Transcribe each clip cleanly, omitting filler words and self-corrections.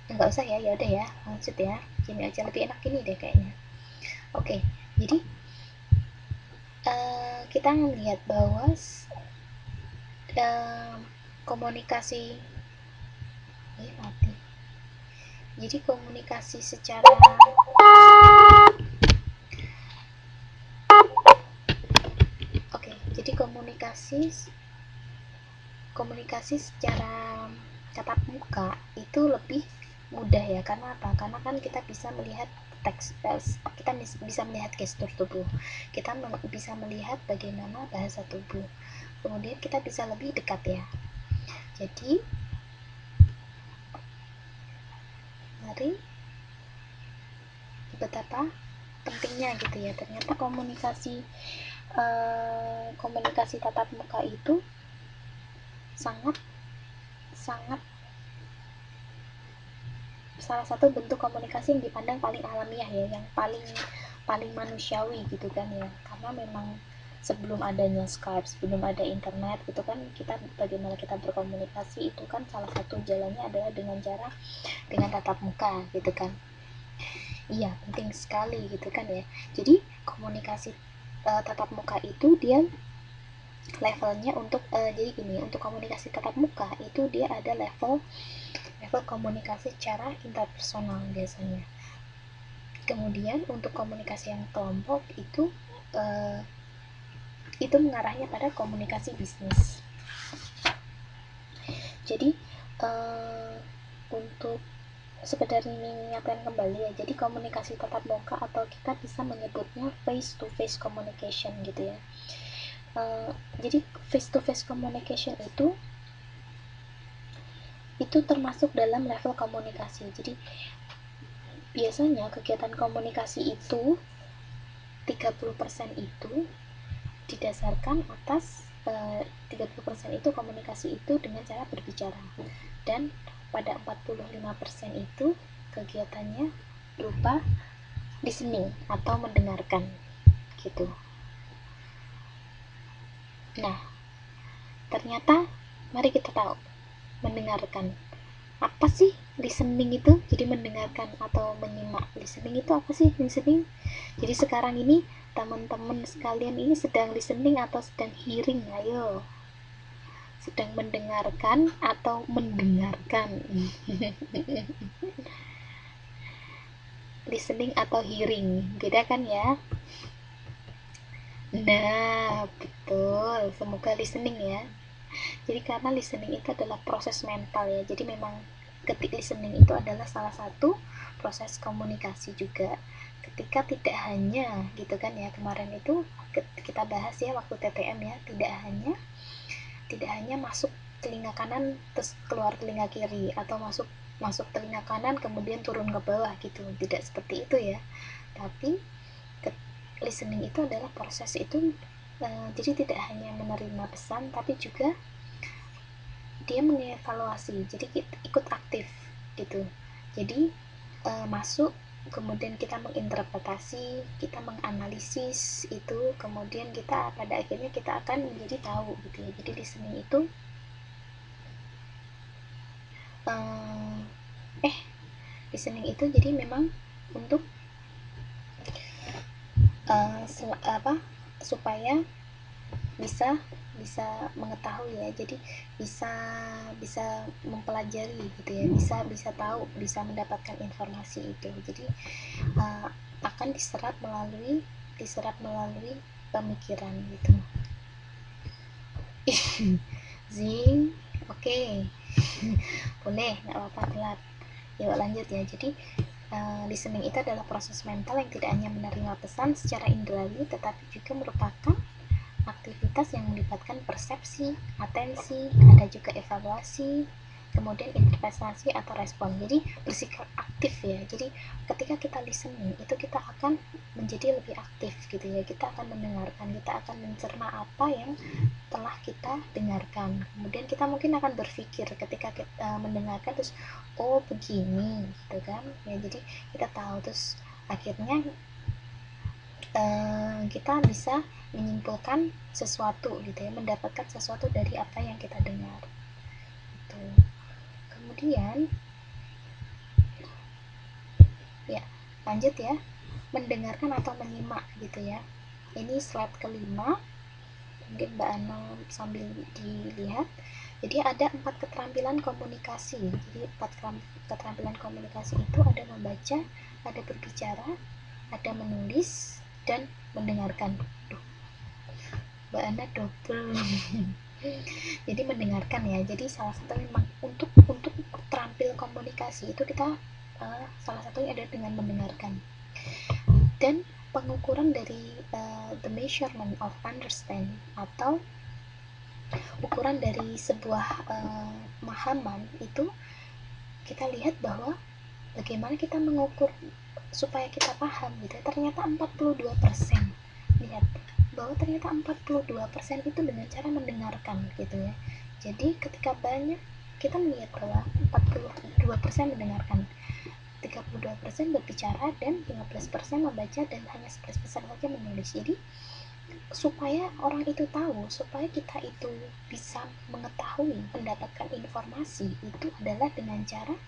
Nggak usah ya, ya udah ya, lanjut ya. Gini aja lebih enak ini deh kayaknya. Oke, jadi kita melihat bahwa komunikasi mati. Jadi komunikasi secara oke, jadi komunikasi secara tatap muka itu lebih mudah ya. Karena apa? Karena kan kita bisa melihat teks, kita bisa melihat gestur tubuh, kita bisa melihat bagaimana bahasa tubuh, kemudian kita bisa lebih dekat ya. Jadi mari, betapa pentingnya gitu ya. Ternyata komunikasi tatap muka itu sangat sangat salah satu bentuk komunikasi yang dipandang paling alamiah ya, yang paling paling manusiawi gitu kan ya. Karena memang sebelum adanya Skype, sebelum ada internet gitu kan, kita bagaimana kita berkomunikasi itu kan salah satu jalannya adalah dengan tatap muka gitu kan. Iya, penting sekali gitu kan ya. Jadi komunikasi tatap muka itu dia levelnya untuk jadi gini, untuk komunikasi tatap muka itu dia ada level komunikasi secara interpersonal biasanya. Kemudian untuk komunikasi yang kelompok itu mengarahnya pada komunikasi bisnis. Jadi untuk sekedar mengingatkan kembali ya, jadi komunikasi tatap muka atau kita bisa menyebutnya face to face communication gitu ya. Jadi face to face communication itu termasuk dalam level komunikasi. Jadi biasanya kegiatan komunikasi itu 30% itu didasarkan atas 30% itu komunikasi itu dengan cara berbicara, dan pada 45% itu kegiatannya berupa listening atau mendengarkan gitu. Nah, ternyata mari kita tahu mendengarkan apa sih listening itu. Jadi mendengarkan atau menyimak, listening itu apa sih listening? Jadi sekarang ini teman-teman sekalian ini sedang listening atau sedang hearing? Ayo, sedang mendengarkan atau mendengarkan? Listening atau hearing, beda kan ya? Nah, betul, semoga listening ya. Jadi karena listening itu adalah proses mental ya, jadi memang ketik listening itu adalah salah satu proses komunikasi juga. Ketika tidak hanya gitu kan ya, kemarin itu kita bahas ya waktu TTM ya, tidak hanya masuk telinga kanan terus keluar telinga kiri, atau masuk telinga kanan kemudian turun ke bawah gitu, tidak seperti itu ya. Tapi listening itu adalah proses itu, jadi tidak hanya menerima pesan tapi juga dia mengevaluasi, jadi ikut aktif gitu. Jadi masuk, kemudian kita menginterpretasi, kita menganalisis itu, kemudian kita pada akhirnya kita akan menjadi tahu gitu ya. Jadi listening itu listening itu jadi memang untuk supaya bisa bisa mengetahui ya, jadi bisa bisa mempelajari gitu ya, bisa tahu, bisa mendapatkan informasi itu. Jadi akan diserap melalui pemikiran gitu. Zing, oke. Boleh, nggak apa-apa, telat. Yuk lanjut ya. Jadi listening itu adalah proses mental yang tidak hanya menerima pesan secara indrawi, tetapi juga merupakan aktivitas yang melibatkan persepsi, atensi, ada juga evaluasi, kemudian interpretasi atau respon. Jadi bersikap aktif ya. Jadi ketika kita listening itu kita akan menjadi lebih aktif gitu ya. Kita akan mendengarkan, kita akan mencerna apa yang telah kita dengarkan. Kemudian kita mungkin akan berpikir ketika kita mendengarkan, terus oh begini gitu kan ya. Jadi kita tahu, terus akhirnya kita bisa menyimpulkan sesuatu gitu ya, mendapatkan sesuatu dari apa yang kita dengar gitu. Kemudian Ya, lanjut ya. Mendengarkan atau menyimak gitu ya. Ini slide kelima, mungkin Mbak Ana sambil dilihat. Jadi ada 4 keterampilan komunikasi. Jadi 4 keterampilan komunikasi itu ada membaca, ada berbicara, ada menulis, dan mendengarkan. Duh, Mbak Ana double. Jadi mendengarkan ya. Jadi salah satu memang untuk terampil komunikasi itu kita salah satunya ada dengan mendengarkan. Dan pengukuran dari the measurement of understand atau ukuran dari sebuah pemahaman itu kita lihat bahwa bagaimana kita mengukur supaya kita paham gitu. Ternyata 42%. Lihat bahwa ternyata 42% itu dengan cara mendengarkan gitu ya. Jadi ketika banyak kita melihat bahwa 42% mendengarkan, 32% berbicara, dan 15% membaca, dan hanya 11% saja menulis. Jadi supaya orang itu tahu, supaya kita itu bisa mengetahui, mendapatkan informasi itu adalah dengan cara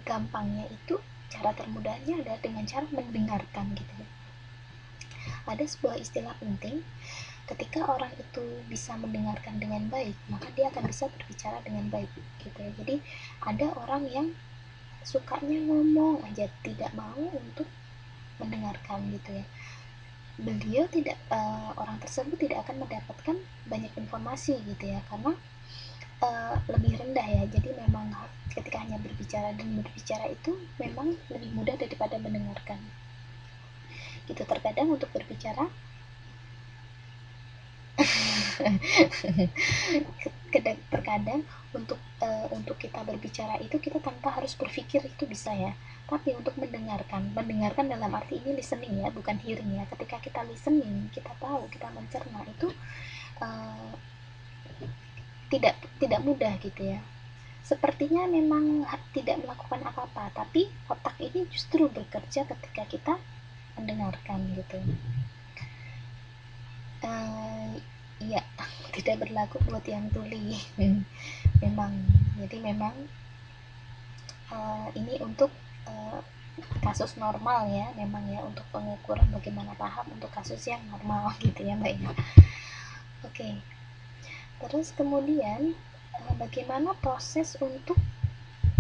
gampangnya itu, cara termudahnya adalah dengan cara mendengarkan gitu ya. Ada sebuah istilah penting, ketika orang itu bisa mendengarkan dengan baik, maka dia akan bisa berbicara dengan baik gitu ya. Jadi ada orang yang sukanya ngomong aja, tidak mau untuk mendengarkan gitu ya. Beliau tidak orang tersebut tidak akan mendapatkan banyak informasi gitu ya, karena lebih rendah ya. Jadi memang ketika hanya berbicara, dan berbicara itu memang lebih mudah daripada mendengarkan gitu. Terkadang untuk berbicara terkadang untuk kita berbicara itu kita tanpa harus berpikir itu bisa ya. Tapi untuk mendengarkan dalam arti ini listening ya, bukan hearing ya. Ketika kita listening, kita tahu, kita mencerna itu uh, tidak mudah gitu ya. Sepertinya memang tidak melakukan apa-apa, tapi otak ini justru bekerja ketika kita mendengarkan gitu. Iya, tidak berlaku buat yang tuli. Memang, jadi memang ini untuk kasus normal ya, memang ya, untuk pengukuran bagaimana paham untuk kasus yang normal gitu ya Mbak ya. Oke. Terus kemudian bagaimana proses untuk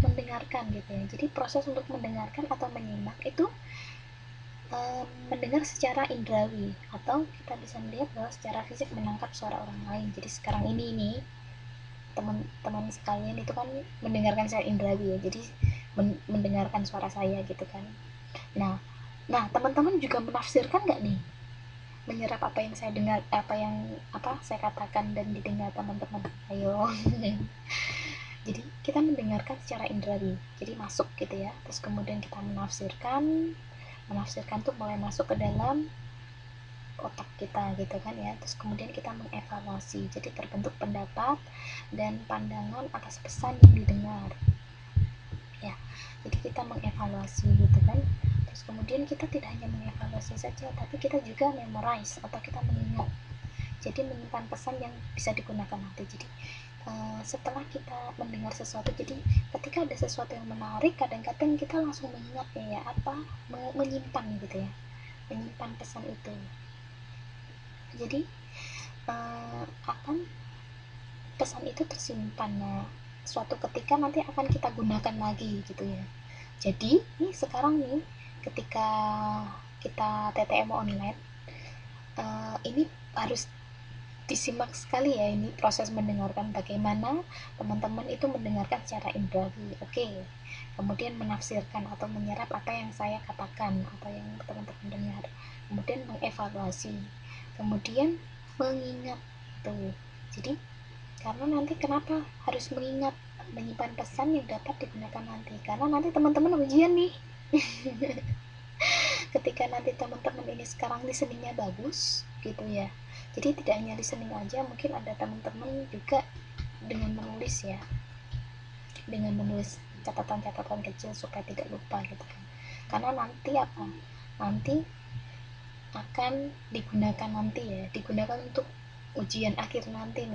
mendengarkan gitu ya. Jadi proses untuk mendengarkan atau menyimak itu mendengar secara indrawi, atau kita bisa melihat bahwa secara fisik menangkap suara orang lain. Jadi sekarang ini nih teman-teman sekalian itu kan mendengarkan secara indrawi ya, jadi mendengarkan suara saya gitu kan. Nah teman-teman juga menafsirkan nggak nih, menyerap apa yang saya dengar, apa saya katakan dan didengar teman-teman? Ayo. Jadi kita mendengarkan secara indrawi, jadi masuk gitu ya. Terus kemudian kita menafsirkan tuh mulai masuk ke dalam otak kita gitu kan ya. Terus kemudian kita mengevaluasi, jadi terbentuk pendapat dan pandangan atas pesan yang didengar ya. Jadi kita mengevaluasi gitu kan. Terus kemudian kita tidak hanya mengevaluasi saja, tapi kita juga memorize atau kita mengingat, jadi menyimpan pesan yang bisa digunakan nanti. Jadi setelah kita mendengar sesuatu, jadi ketika ada sesuatu yang menarik, kadang-kadang kita langsung mengingat ya menyimpan gitu ya, menyimpan pesan itu. Jadi akan pesan itu tersimpan, nah suatu ketika nanti akan kita gunakan lagi gitu ya. Jadi nih sekarang nih ketika kita TTM online, ini harus disimak sekali ya, ini proses mendengarkan, bagaimana teman-teman itu mendengarkan secara indrawi. Oke. Kemudian menafsirkan atau menyerap apa yang saya katakan, apa yang teman-teman dengar, kemudian mengevaluasi, kemudian mengingat tuh. Jadi karena nanti kenapa harus mengingat, menyimpan pesan yang dapat digunakan nanti, karena nanti teman-teman ujian nih. Ketika nanti teman-teman ini sekarang listeningnya bagus gitu ya, jadi tidak hanya listening aja, mungkin ada teman-teman juga dengan menulis ya, dengan menulis catatan-catatan kecil supaya tidak lupa gitu kan. Karena nanti nanti akan digunakan untuk ujian akhir nanti